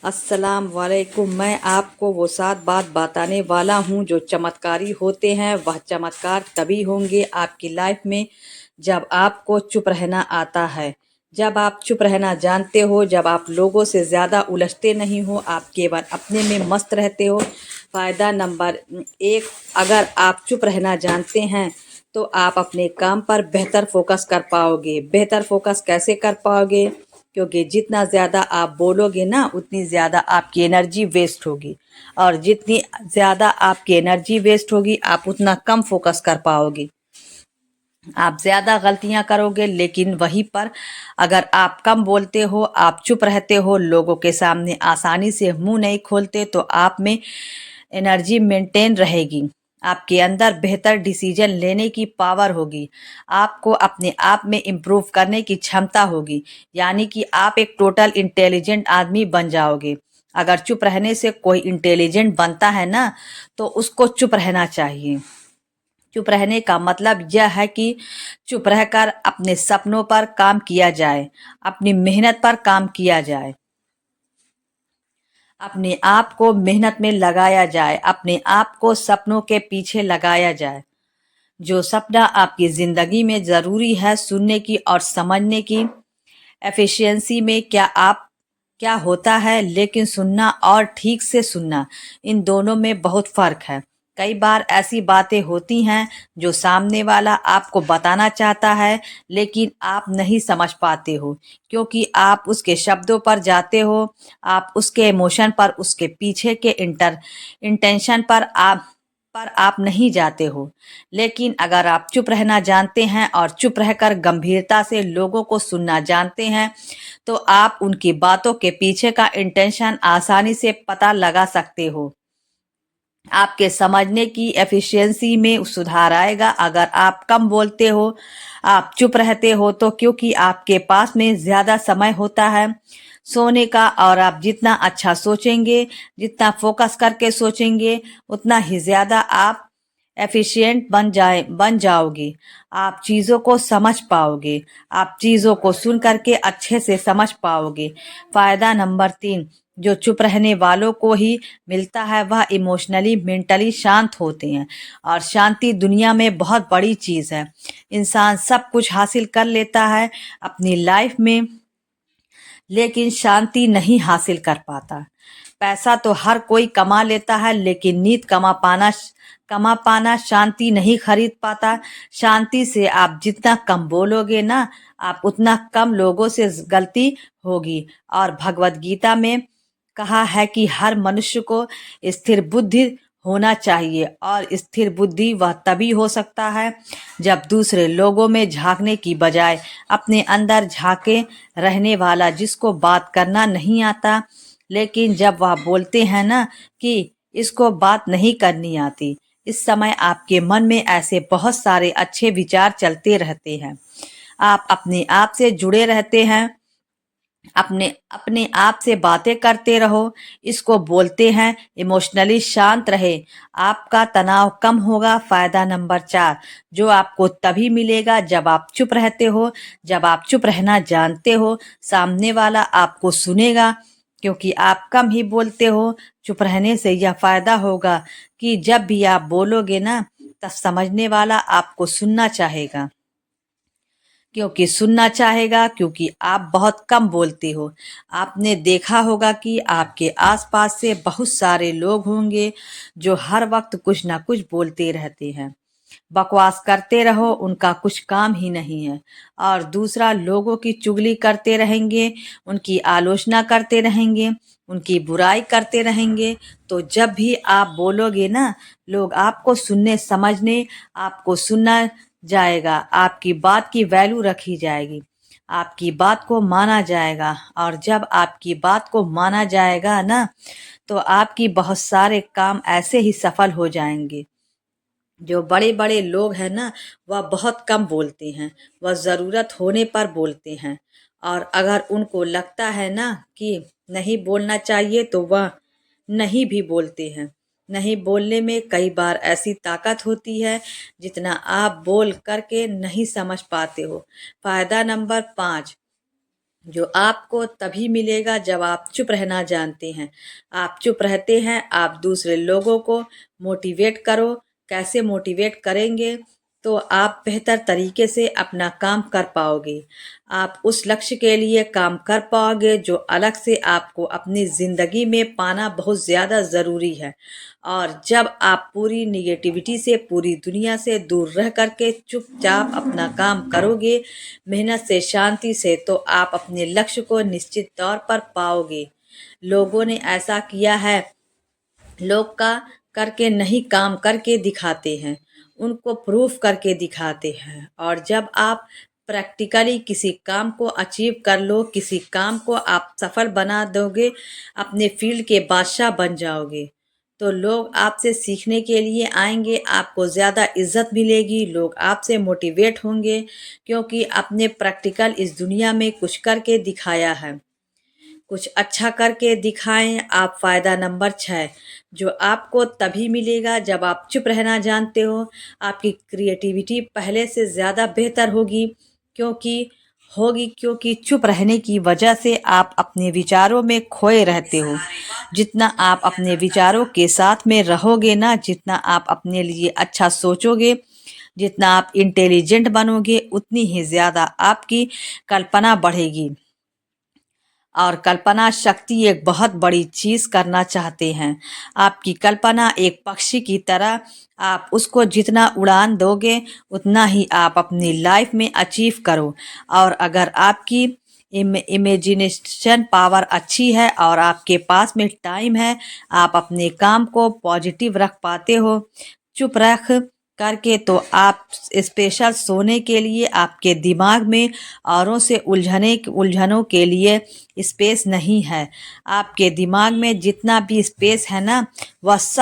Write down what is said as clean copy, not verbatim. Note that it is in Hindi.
अस्सलाम वालेकुम। मैं आपको वो 7 बात बताने वाला हूँ जो चमत्कारी होते हैं। वह चमत्कार तभी होंगे आपकी लाइफ में जब आपको चुप रहना आता है, जब आप चुप रहना जानते हो, जब आप लोगों से ज़्यादा उलझते नहीं हो, आप केवल अपने में मस्त रहते हो। फ़ायदा नंबर 1, अगर आप चुप रहना जानते हैं तो आप अपने काम पर बेहतर फोकस कर पाओगे। बेहतर फोकस कैसे कर पाओगे? क्योंकि जितना ज़्यादा आप बोलोगे ना उतनी ज़्यादा आपकी एनर्जी वेस्ट होगी, और जितनी ज़्यादा आपकी एनर्जी वेस्ट होगी आप उतना कम फोकस कर पाओगे। आप ज़्यादा गलतियां करोगे, लेकिन वहीं पर अगर आप कम बोलते हो, आप चुप रहते हो, लोगों के सामने आसानी से मुंह नहीं खोलते, तो आप में एनर्जी मेंटेन रहेगी। आपके अंदर बेहतर डिसीजन लेने की पावर होगी। आपको अपने आप में इम्प्रूव करने की क्षमता होगी, यानी कि आप एक टोटल इंटेलिजेंट आदमी बन जाओगे। अगर चुप रहने से कोई इंटेलिजेंट बनता है ना, तो उसको चुप रहना चाहिए। चुप रहने का मतलब यह है कि चुप रहकर अपने सपनों पर काम किया जाए, अपनी मेहनत पर काम किया जाए, अपने आप को मेहनत में लगाया जाए, अपने आप को सपनों के पीछे लगाया जाए। जो सपना आपकी जिंदगी में जरूरी है सुनने की और समझने की। एफिशिएंसी में क्या होता है, लेकिन सुनना और ठीक से सुनना, इन दोनों में बहुत फर्क है। कई बार ऐसी बातें होती हैं जो सामने वाला आपको बताना चाहता है, लेकिन आप नहीं समझ पाते हो, क्योंकि आप उसके शब्दों पर जाते हो, आप उसके इमोशन पर, उसके पीछे के इंटेंशन पर आप नहीं जाते हो। लेकिन अगर आप चुप रहना जानते हैं और चुप रहकर गंभीरता से लोगों को सुनना जानते हैं, तो आप उनकी बातों के पीछे का इंटेंशन आसानी से पता लगा सकते हो। आपके समझने की एफिशिएंसी में सुधार आएगा। अगर आप कम बोलते हो, आप चुप रहते हो, तो क्योंकि आपके पास में ज्यादा समय होता है सोने का, और आप जितना अच्छा सोचेंगे, जितना फोकस करके सोचेंगे, उतना ही ज्यादा आप एफिशिएंट बन जाओगे। आप चीजों को समझ पाओगे, आप चीजों को सुन करके अच्छे से समझ पाओगे। फायदा नंबर 3 जो चुप रहने वालों को ही मिलता है, वह इमोशनली मेंटली शांत होते हैं, और शांति दुनिया में बहुत बड़ी चीज है। इंसान सब कुछ हासिल कर लेता है अपनी लाइफ में, लेकिन शांति नहीं हासिल कर पाता। पैसा तो हर कोई कमा लेता है, लेकिन नींद कमा पाना शांति नहीं खरीद पाता। शांति से आप जितना कम बोलोगे ना, आप उतना कम लोगों से गलती होगी। और भगवत गीता में कहा है कि हर मनुष्य को स्थिर बुद्धि होना चाहिए, और स्थिर बुद्धि वह तभी हो सकता है जब दूसरे लोगों में झांकने की बजाय अपने अंदर झांके रहने वाला, जिसको बात करना नहीं आता, लेकिन जब वह बोलते हैं ना कि इसको बात नहीं करनी आती, इस समय आपके मन में ऐसे बहुत सारे अच्छे विचार चलते रहते हैं। आप अपने आप से जुड़े रहते हैं, अपने अपने आप से बातें करते रहो, इसको बोलते हैं इमोशनली शांत रहे। आपका तनाव कम होगा। फायदा नंबर 4 जो आपको तभी मिलेगा जब आप चुप रहते हो, जब आप चुप रहना जानते हो। सामने वाला आपको सुनेगा, क्योंकि आप कम ही बोलते हो। चुप रहने से यह फायदा होगा कि जब भी आप बोलोगे ना, तब समझने वाला आपको सुनना चाहेगा, क्योंकि आप बहुत कम बोलते हो। आपने देखा होगा कि आपके आसपास से बहुत सारे लोग होंगे जो हर वक्त कुछ ना कुछ बोलते रहते हैं, बकवास करते रहो, उनका कुछ काम ही नहीं है। और दूसरा, लोगों की चुगली करते रहेंगे, उनकी आलोचना करते रहेंगे, उनकी बुराई करते रहेंगे। तो जब भी आप बोलोगे ना, लोग आपको सुनने समझने, आपको सुनना जाएगा, आपकी बात की वैल्यू रखी जाएगी, आपकी बात को माना जाएगा। और जब आपकी बात को माना जाएगा ना, तो आपकी बहुत सारे काम ऐसे ही सफल हो जाएंगे। जो बड़े बड़े लोग हैं ना, वह बहुत कम बोलते हैं, वह ज़रूरत होने पर बोलते हैं। और अगर उनको लगता है ना कि नहीं बोलना चाहिए, तो वह नहीं भी बोलते हैं। नहीं बोलने में कई बार ऐसी ताकत होती है जितना आप बोल करके नहीं समझ पाते हो। फायदा नंबर 5 जो आपको तभी मिलेगा जब आप चुप रहना जानते हैं। आप चुप रहते हैं, आप दूसरे लोगों को मोटिवेट करो। कैसे मोटिवेट करेंगे? तो आप बेहतर तरीके से अपना काम कर पाओगे। आप उस लक्ष्य के लिए काम कर पाओगे जो अलग से आपको अपनी ज़िंदगी में पाना बहुत ज़्यादा ज़रूरी है। और जब आप पूरी निगेटिविटी से, पूरी दुनिया से दूर रह कर के चुपचाप अपना काम करोगे, मेहनत से, शांति से, तो आप अपने लक्ष्य को निश्चित तौर पर पाओगे। लोगों ने ऐसा किया है, लोग का करके नहीं, काम करके दिखाते हैं, उनको प्रूफ करके दिखाते हैं। और जब आप प्रैक्टिकली किसी काम को अचीव कर लो, किसी काम को आप सफल बना दोगे, अपने फील्ड के बादशाह बन जाओगे, तो लोग आपसे सीखने के लिए आएंगे, आपको ज़्यादा इज्जत मिलेगी, लोग आपसे मोटिवेट होंगे, क्योंकि आपने प्रैक्टिकल इस दुनिया में कुछ करके दिखाया है। कुछ अच्छा करके दिखाएं आप। फ़ायदा नंबर 6, जो आपको तभी मिलेगा जब आप चुप रहना जानते हो। आपकी क्रिएटिविटी पहले से ज़्यादा बेहतर होगी, क्योंकि चुप रहने की वजह से आप अपने विचारों में खोए रहते हो। जितना आप अपने विचारों के साथ में रहोगे ना, जितना आप अपने लिए अच्छा सोचोगे, जितना आप इंटेलिजेंट बनोगे, उतनी ही ज़्यादा आपकी कल्पना बढ़ेगी। और कल्पना शक्ति एक बहुत बड़ी चीज़ करना चाहते हैं। आपकी कल्पना एक पक्षी की तरह, आप उसको जितना उड़ान दोगे, उतना ही आप अपनी लाइफ में अचीव करो। और अगर आपकी इमेजिनेशन पावर अच्छी है और आपके पास में टाइम है, आप अपने काम को पॉजिटिव रख पाते हो। चुप रख करके तो आप स्पेशल सोने के लिए आपके दिमाग में औरों से उलझनों के लिए स्पेस नहीं है। आपके दिमाग में जितना भी स्पेस है ना, वह सब